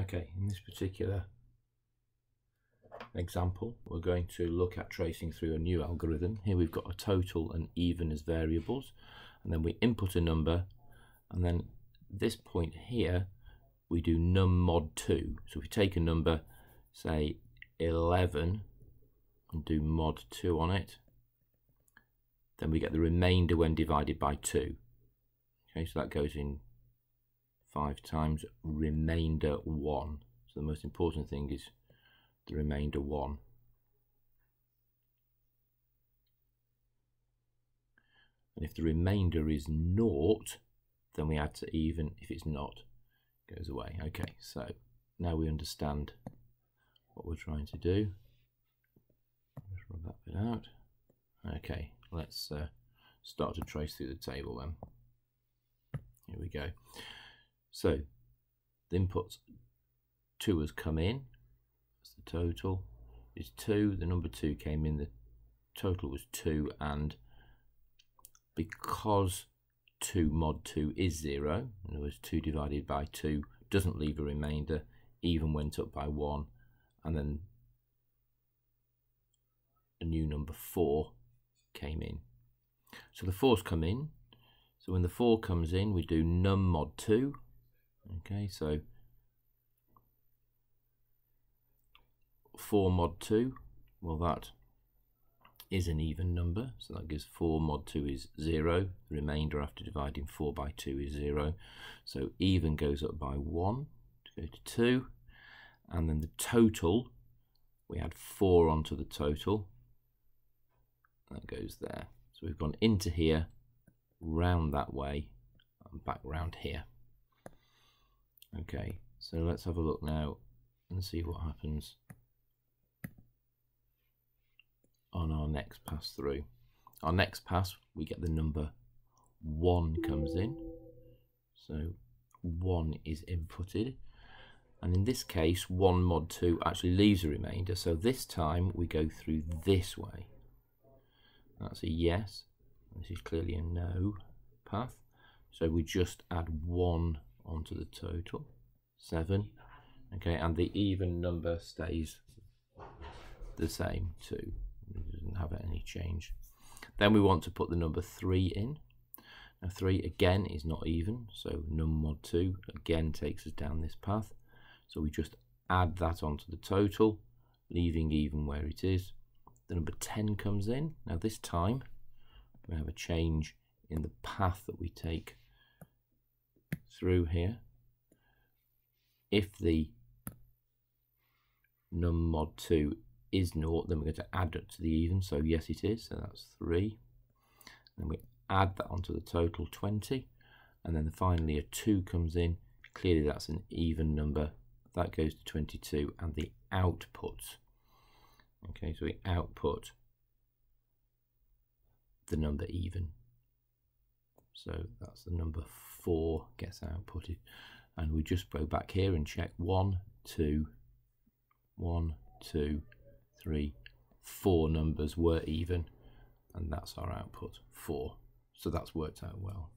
Okay, in this particular example, we're going to look at tracing through a new algorithm. Here we've got a total and even as variables, and then we input a number, and then this point here we do num mod 2. So if we take a number, say 11, and do mod 2 on it, then we get the remainder when divided by 2. Okay, so that goes in 5 times remainder 1. So the most important thing is the remainder 1. And if the remainder is 0, then we add to even. If it's not, it goes away. Okay, so now we understand what we're trying to do. Just rub that bit out. Okay, let's start to trace through the table then. Here we go. So the inputs 2 has come in. That's the total. Is 2. The number 2 came in. The total was 2, and because 2 mod 2 is 0, in other words 2 divided by 2 doesn't leave a remainder, even went up by 1, and then a new number 4 came in. So the 4's come in. So when the 4 comes in, we do num mod 2. Okay, so 4 mod 2, well, that is an even number, so that gives 4 mod 2 is 0. The remainder after dividing 4 by 2 is 0. So even goes up by 1 to go to 2, and then the total, we add 4 onto the total, that goes there. So we've gone into here, round that way, and back round here. Okay, so let's have a look now and see what happens on our next pass through. Our next pass, we get the number 1 comes in. So 1 is inputted. And in this case, 1 mod 2 actually leaves a remainder. So this time we go through this way. That's a yes. This is clearly a no path. So we just add 1 onto the total, 7. Okay, and the even number stays the same, 2. It doesn't have any change. Then we want to put the number 3 in. Now 3 again is not even, so num mod 2 again takes us down this path. So we just add that onto the total, leaving even where it is. The number 10 comes in. Now this time we have a change in the path that we take through here. If the num mod 2 is 0, then we're going to add it to the even, so yes it is, so that's 3. Then we add that onto the total, 20, and then finally a 2 comes in. Clearly that's an even number, that goes to 22, and the output, okay, so we output the number even, so that's the number 4 gets outputted, and we just go back here and check 1, 2, 1, 2, 3, 4 numbers were even, and that's our output, 4. So that's worked out well.